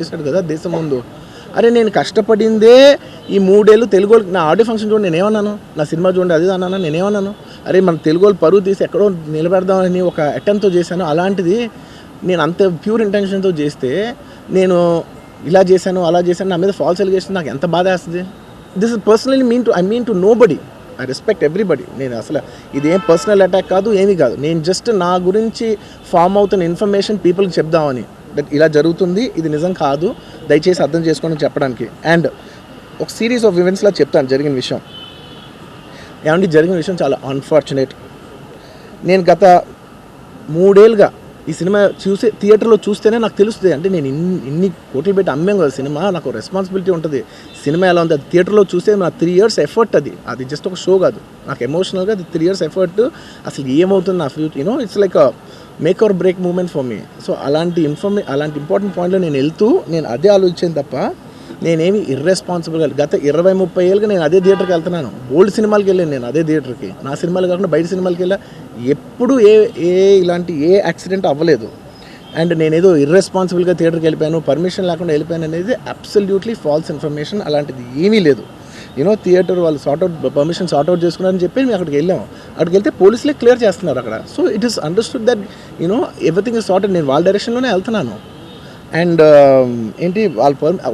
చేశాడు కదా దేశం ముందు. అరే నేను కష్టపడిందే ఈ 3 ఏళ్ళు తెలుగు వాళ్ళకి. నా ఆడియో ఫంక్షన్ చూడండి, నేనేమన్నాను, నా సినిమా చూడండి అది అన్నాను, నేనేమన్నాను, అరే మన తెలుగు వాళ్ళు పరువు తీసి ఎక్కడో నిలబెడదామని ఒక అటెంప్ట్తో చేశాను. అలాంటిది నేను అంత ప్యూర్ ఇంటెన్షన్తో చేస్తే నేను ఇలా చేశాను అలా చేశాను, నా మీద ఫాల్స్ ఎలిగేషన్, నాకు ఎంత బాధ వేస్తుంది. This is personally I mean to nobody. I respect everybody. నేను అసలు ఇదేం పర్సనల్ అటాక్ కాదు, ఏమీ కాదు. నేను జస్ట్ నా గురించి ఫామ్ అవుతున్న ఇన్ఫర్మేషన్ పీపుల్కి చెప్దామని, దట్ ఇలా జరుగుతుంది, ఇది నిజం కాదు, దయచేసి అర్థం చేసుకోండి చెప్పడానికి. అండ్ ఒక సిరీస్ ఆఫ్ ఈవెంట్స్లా చెప్తాను జరిగిన విషయం. ఏమంటే జరిగిన విషయం చాలా అన్ఫార్చునేట్. నేను గత 3 ఏళ్ళుగా ఈ సినిమా థియేటర్లో చూస్తేనే నాకు తెలుస్తుంది. అంటే నేను ఇన్ని కోట్లు పెట్టి అమ్మాం కదా సినిమా, నాకు రెస్పాన్సిబిలిటీ ఉంటుంది. సినిమా ఎలా ఉంది అది థియేటర్లో చూస్తే నా 3 years ఎఫర్ట్, అది జస్ట్ ఒక షో కాదు. నాకు ఎమోషనల్గా అది 3 years ఎఫర్ట్. అసలు ఏమవుతుంది నా future, it's like make or break moment for me. So అలాంటి ఇంపార్టెంట్ పాయింట్లో నేను వెళ్తూ నేను అదే ఆలోచించాను తప్ప నేనేమి ఇర్రెస్పాన్సిబుల్గా. గత 20-30 ఏళ్ళుగా నేను అదే థియేటర్కి వెళ్తున్నాను. ఓల్డ్ సినిమాలకి వెళ్ళాను నేను అదే థియేటర్కి. నా సినిమాలు కాకుండా బయట సినిమాలకి వెళ్ళా. ఎప్పుడు ఇలాంటి యాక్సిడెంట్ అవ్వలేదు. అండ్ నేనేదో ఇర్రెస్పాన్సిబుల్గా థియేటర్కి వెళ్ళిపోయాను, పర్మిషన్ లేకుండా వెళ్ళిపోయాను అనేది అబ్సల్యూట్లీ ఫాల్స్ ఇన్ఫర్మేషన్. అలాంటిది ఏమీ లేదు. థియేటర్ వాళ్ళు పర్మిషన్ సార్ట్అవుట్ చేసుకున్నారని చెప్పి మేము అక్కడికి వెళ్ళాము. అక్కడికి వెళ్తే పోలీసులే క్లియర్ చేస్తున్నారు అక్కడ. So it is understood that everything is sorted. నేను వాళ్ళ డైరెక్షన్లోనే వెళ్తున్నాను. అండ్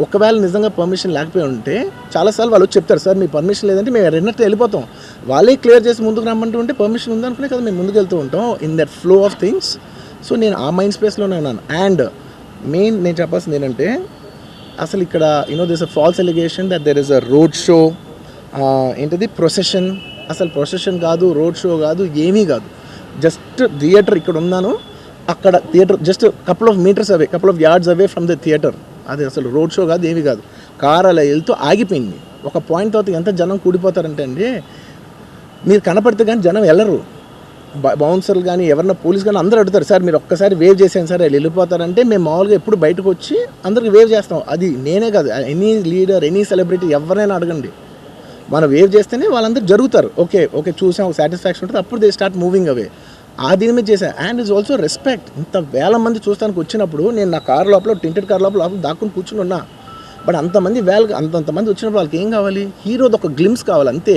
ఒకవేళ నిజంగా పర్మిషన్ లేకపోయి ఉంటే చాలాసార్లు వాళ్ళు చెప్తారు, సార్ మీ పర్మిషన్ లేదంటే మేము రెండట్టు వెళ్ళిపోతాం. వాళ్ళే క్లియర్ చేసి ముందుకు రమ్మంటూ ఉంటే పర్మిషన్ ఉందనుకునే కదా మేము ముందుకు వెళ్తూ ఉంటాం in that flow of things. So నేను ఆ మైండ్ స్పేస్లోనే ఉన్నాను. అండ్ మెయిన్ నేను చెప్పాల్సింది ఏంటంటే, అసలు ఇక్కడ this a false allegation that there is a road show, procession. అసలు ప్రొసెషన్ కాదు, రోడ్ షో కాదు, ఏమీ కాదు. జస్ట్ థియేటర్ ఇక్కడ ఉన్నాను, అక్కడ theatre just couple of yards away from the theatre. అది అసలు రోడ్ షో కాదు, ఏమీ కాదు. కార్ అలా వెళ్తూ ఆగిపోయింది. ఒక పాయింట్ తర్వాత ఎంత జనం కూడిపోతారంటే అండి, మీరు కనపడితే కానీ జనం వెళ్ళరు. బౌన్సర్లు కానీ ఎవరన్నా పోలీస్ కానీ అందరూ అడుగుతారు, సార్ మీరు ఒక్కసారి వేవ్ చేసాను సార్ వాళ్ళు వెళ్ళిపోతారంటే మేము మామూలుగా ఎప్పుడు బయటకు వచ్చి అందరికి వేవ్ చేస్తాం. అది నేనే కాదు, ఎనీ లీడర్, ఎనీ సెలబ్రిటీ ఎవరైనా అడగండి, మనం వేవ్ చేస్తేనే వాళ్ళందరూ జరుగుతారు. ఓకే చూసాం, ఒక సాటిస్ఫాక్షన్ ఉంటుంది, అప్పుడు దే స్టార్ట్ మూవింగ్ అవే. ఆ దీని మీద చేశాను. And it's also respect. ఇంత వేల మంది చూస్తానికి వచ్చినప్పుడు నేను నా కార్ లోపల, టెంటెడ్ కార్ లోపల దాక్కుని కూర్చుని ఉన్నా. బట్ అంతమంది అంతమంది వచ్చినప్పుడు వాళ్ళకి ఏం కావాలి, హీరోది ఒక గ్లిమ్స్ కావాలి అంతే.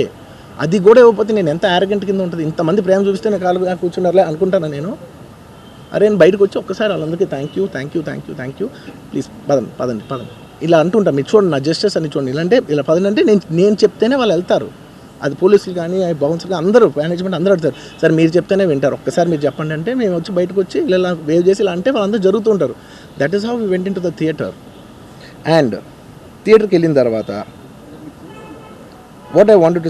అది కూడా ఇవ్వకపోతే నేను ఎంత యారగెంట్ కింద ఉంటుంది. ఇంతమంది ప్రేమ చూపిస్తే నేను కాలుగా కూర్చున్నారులే అనుకుంటాను నేను. అరే నేను బయటకు వచ్చి ఒక్కసారి వాళ్ళందరికీ థ్యాంక్ యూ ప్లీజ్ పదండి ఇలా అంటుంటా. మీరు చూడండి నా జస్టిస్ అని చూడండి. ఇలాంటే ఇలా పదండి అంటే నేను చెప్తేనే వాళ్ళు వెళ్తారు. అది పోలీసులు కానీ బౌన్సర్లు అందరూ, మేనేజ్మెంట్ అందరూ అడుగుతారు, సార్ మీరు చెప్తేనే వింటారు, ఒక్కసారి మీరు చెప్పండి అంటే మేము వచ్చి బయటకు వచ్చి ఇలా వేవ్ చేసి ఇలా అంటే వాళ్ళందరూ జరుగుతుంటారు. That is how we went in to the theatre. And థియేటర్కి వెళ్ళిన తర్వాత వాట్ ఐ వాంటెడ్ టు